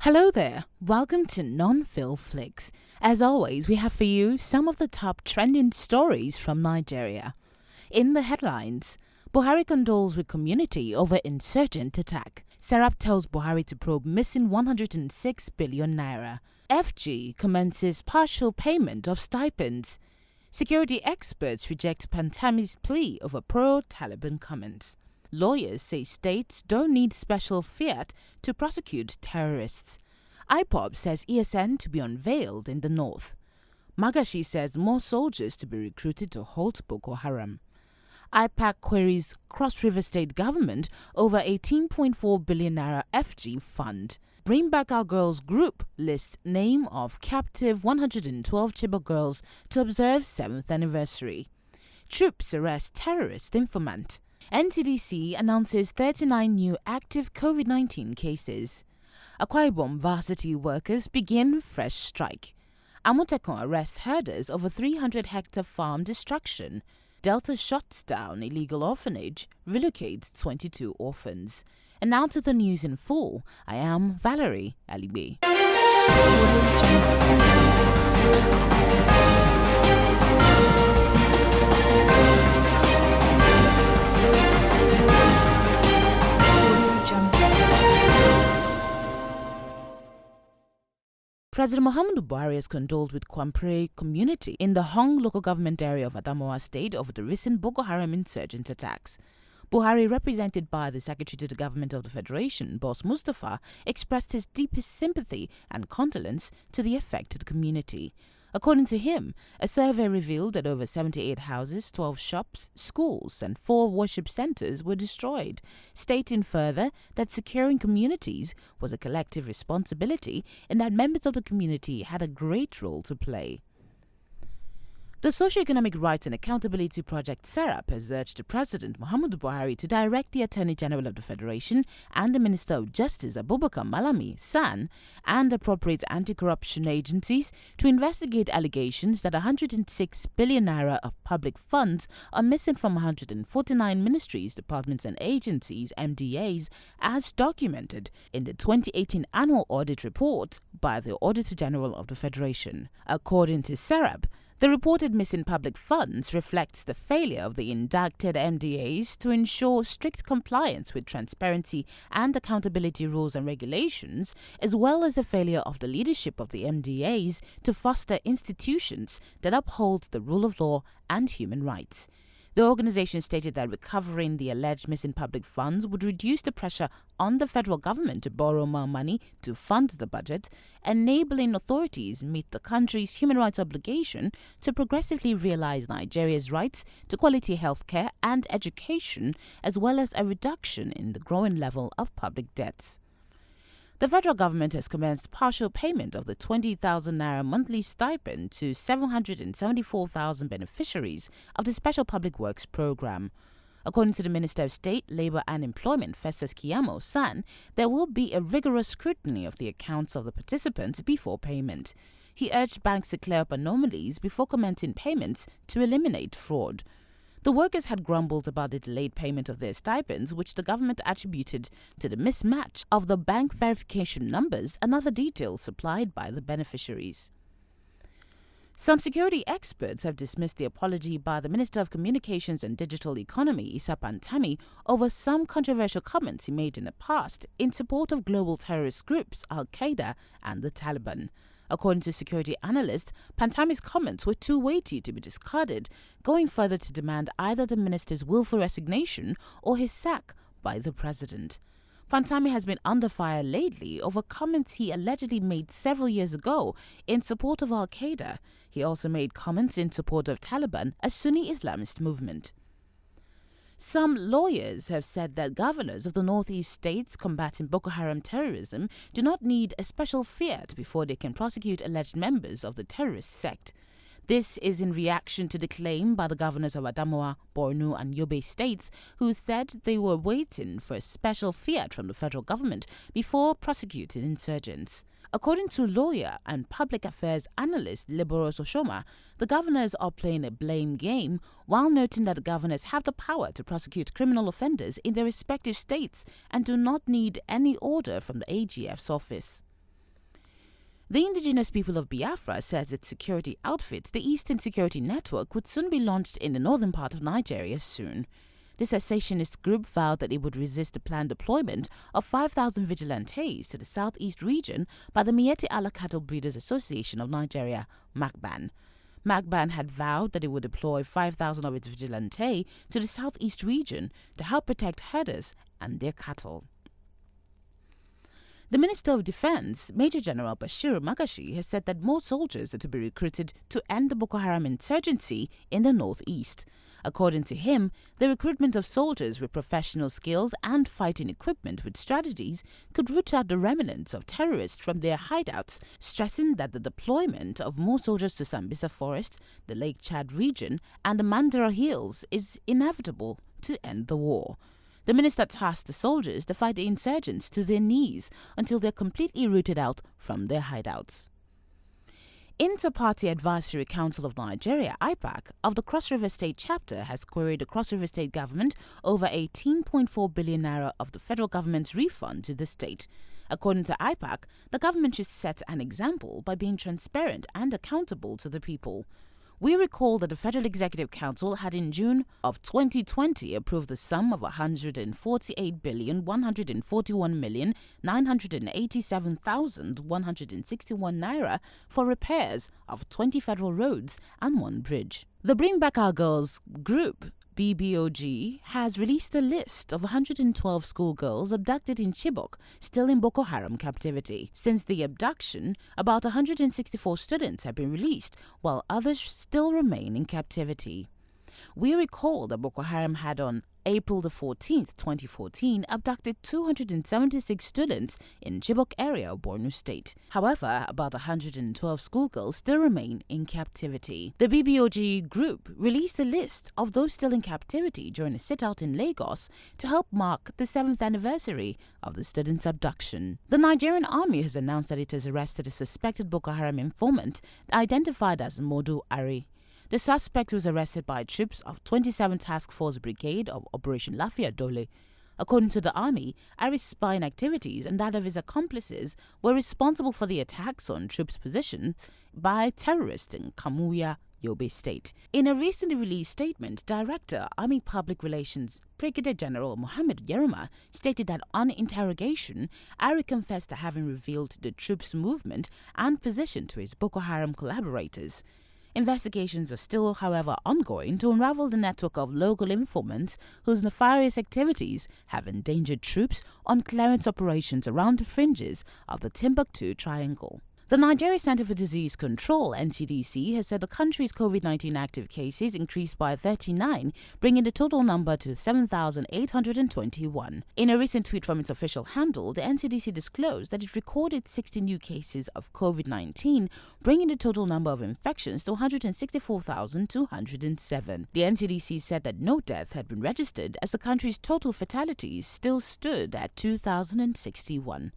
Hello there, welcome to Non-Phil Flicks. As always, we have for you some of the top trending stories from Nigeria. In the headlines, Buhari condoles with community over insurgent attack. Serap tells Buhari to probe missing 106 billion naira. FG commences partial payment of stipends. Security experts reject Pantami's plea over pro-Taliban comments. Lawyers say states don't need special fiat to prosecute terrorists. IPOB says ESN to be unveiled in the north. Magashi says more soldiers to be recruited to halt Boko Haram. IPAC queries Cross River State government over 18.4 billion naira FG fund. Bring Back Our Girls group lists name of captive 112 Chibok girls to observe 7th anniversary. Troops arrest terrorist informant. NCDC announces 39 new active COVID-19 cases. Akwa Ibom varsity workers begin fresh strike. Amotekun arrests herders over 300-hectare farm destruction. Delta shuts down illegal orphanage, relocates 22 orphans. And now to the news in full. I am Valerie Aligbe. President Muhammadu Buhari has condoled with Kwampere community in the Hong local government area of Adamawa State over the recent Boko Haram insurgent attacks. Buhari, represented by the Secretary to the Government of the Federation, Boss Mustafa, expressed his deepest sympathy and condolence to the affected community. According to him, a survey revealed that over 78 houses, 12 shops, schools and 4 worship centers were destroyed, stating further that securing communities was a collective responsibility and that members of the community had a great role to play. The Socio-Economic Rights and Accountability Project SERAP has urged President Muhammadu Buhari to direct the Attorney General of the Federation and the Minister of Justice Abubakar Malami (SAN) and appropriate anti-corruption agencies to investigate allegations that 106 billion naira of public funds are missing from 149 ministries, departments and agencies (MDAs) as documented in the 2018 annual audit report by the Auditor General of the Federation. According to SERAP, the reported missing public funds reflects the failure of the indicted MDAs to ensure strict compliance with transparency and accountability rules and regulations, as well as the failure of the leadership of the MDAs to foster institutions that uphold the rule of law and human rights. The organization stated that recovering the alleged missing public funds would reduce the pressure on the federal government to borrow more money to fund the budget, enabling authorities meet the country's human rights obligation to progressively realize Nigeria's rights to quality healthcare and education, as well as a reduction in the growing level of public debts. The federal government has commenced partial payment of the 20,000 naira monthly stipend to 774,000 beneficiaries of the Special Public Works Program. According to the Minister of State, Labour and Employment, Festus Keyamo (SAN), there will be a rigorous scrutiny of the accounts of the participants before payment. He urged banks to clear up anomalies before commencing payments to eliminate fraud. The workers had grumbled about the delayed payment of their stipends, which the government attributed to the mismatch of the bank verification numbers and other details supplied by the beneficiaries. Some security experts have dismissed the apology by the Minister of Communications and Digital Economy, Issa Pantami, over some controversial comments he made in the past in support of global terrorist groups Al-Qaeda and the Taliban. According to security analysts, Pantami's comments were too weighty to be discarded, going further to demand either the minister's willful resignation or his sack by the president. Pantami has been under fire lately over comments he allegedly made several years ago in support of Al-Qaeda. He also made comments in support of Taliban, a Sunni Islamist movement. Some lawyers have said that governors of the northeast states combating Boko Haram terrorism do not need a special fiat before they can prosecute alleged members of the terrorist sect. This is in reaction to the claim by the governors of Adamawa, Borno and Yobe states, who said they were waiting for a special fiat from the federal government before prosecuting insurgents. According to lawyer and public affairs analyst Liboros Oshoma, the governors are playing a blame game while noting that the governors have the power to prosecute criminal offenders in their respective states and do not need any order from the AGF's office. The Indigenous People of Biafra says its security outfit, the Eastern Security Network, would soon be launched in the northern part of Nigeria soon. The cessationist group vowed that it would resist the planned deployment of 5,000 vigilantes to the southeast region by the Miyetti Allah Cattle Breeders Association of Nigeria, MACBAN. MACBAN had vowed that it would deploy 5,000 of its vigilantes to the southeast region to help protect herders and their cattle. The Minister of Defense, Major General Bashir Magashi, has said that more soldiers are to be recruited to end the Boko Haram insurgency in the northeast. According to him, the recruitment of soldiers with professional skills and fighting equipment with strategies could root out the remnants of terrorists from their hideouts, stressing that the deployment of more soldiers to Sambisa Forest, the Lake Chad region, and the Mandara Hills is inevitable to end the war. The minister tasked the soldiers to fight the insurgents to their knees until they're completely rooted out from their hideouts. Interparty Advisory Council of Nigeria, IPAC, of the Cross River State chapter has queried the Cross River State government over 18.4 billion naira of the federal government's refund to the state. According to IPAC, the government should set an example by being transparent and accountable to the people. We recall that the Federal Executive Council had in June of 2020 approved the sum of 148,141,987,161 naira for repairs of 20 federal roads and one bridge. The Bring Back Our Girls group, BBOG, has released a list of 112 schoolgirls abducted in Chibok, still in Boko Haram captivity. Since the abduction, about 164 students have been released, while others still remain in captivity. We recall that Boko Haram had on April the 14th, 2014, abducted 276 students in Chibok area of Borno State. However, about 112 schoolgirls still remain in captivity. The BBOG group released a list of those still in captivity during a sit-out in Lagos to help mark the 7th anniversary of the students' abduction. The Nigerian army has announced that it has arrested a suspected Boko Haram informant identified as Modu Ari. The suspect was arrested by troops of 27th Task Force Brigade of Operation Lafia Dole. According to the army, Ari's spying activities and that of his accomplices were responsible for the attacks on troops' positions by terrorists in Kamuya, Yobe State. In a recently released statement, Director, Army Public Relations Brigadier General Mohammed Yerima stated that on interrogation, Ari confessed to having revealed the troops' movement and position to his Boko Haram collaborators. Investigations are still, however, ongoing to unravel the network of local informants whose nefarious activities have endangered troops on clearance operations around the fringes of the Timbuktu Triangle. The Nigeria Center for Disease Control, NCDC, has said the country's COVID-19 active cases increased by 39, bringing the total number to 7,821. In a recent tweet from its official handle, the NCDC disclosed that it recorded 60 new cases of COVID-19, bringing the total number of infections to 164,207. The NCDC said that no death had been registered as the country's total fatalities still stood at 2,061.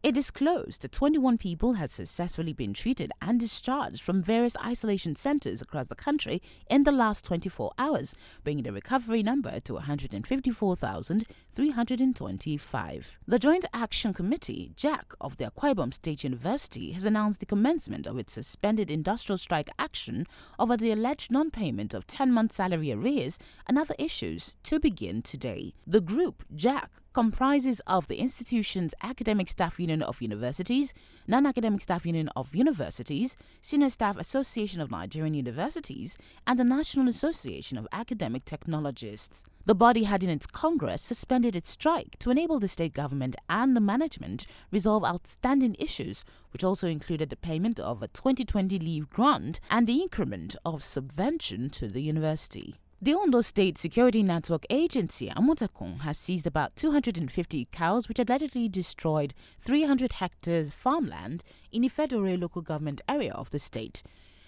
It disclosed that 21 people had successfully been treated and discharged from various isolation centers across the country in the last 24 hours, bringing the recovery number to 154,325. The Joint Action Committee, JAC, of the Akwa Ibom State University has announced the commencement of its suspended industrial strike action over the alleged non-payment of 10-month salary arrears and other issues to begin today. The group, JAC, comprises of the institution's Academic Staff Union of Universities, Non-Academic Staff Union of Universities, Senior Staff Association of Nigerian Universities, and the National Association of Academic Technologists. The body had in its Congress suspended its strike to enable the state government and the management resolve outstanding issues, which also included the payment of a 2020 leave grant and the increment of subvention to the university. The Ondo State Security Network Agency, Amotekun, has seized about 250 cows which allegedly destroyed 300 hectares farmland in Ifedore local government area of the state.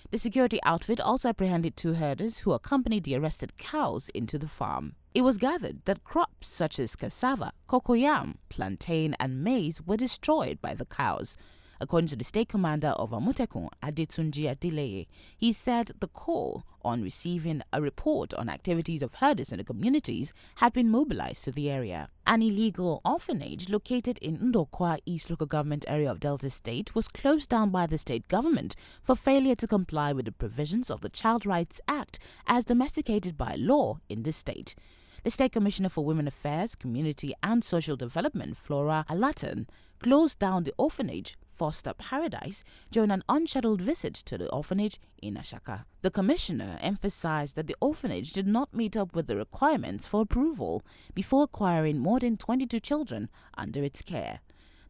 The security outfit also apprehended 2 herders who accompanied the arrested cows into the farm. It was gathered that crops such as cassava, cocoyam, plantain, and maize were destroyed by the cows. According to the state commander of Amotekun, Adetunji Adeleye, he said the corps, on receiving a report on activities of herders in the communities, had been mobilized to the area. An illegal orphanage located in Ndokwa East local government area of Delta State was closed down by the state government for failure to comply with the provisions of the Child Rights Act as domesticated by law in the state. The State Commissioner for Women Affairs, Community and Social Development, Flora Alatan, closed down the orphanage Foster Paradise during an unscheduled visit to the orphanage in Ashaka. The commissioner emphasized that the orphanage did not meet up with the requirements for approval before acquiring more than 22 children under its care.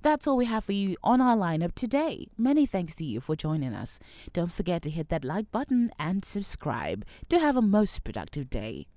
That's all we have for you on our lineup today. Many thanks to you for joining us. Don't forget to hit that like button and subscribe to have a most productive day.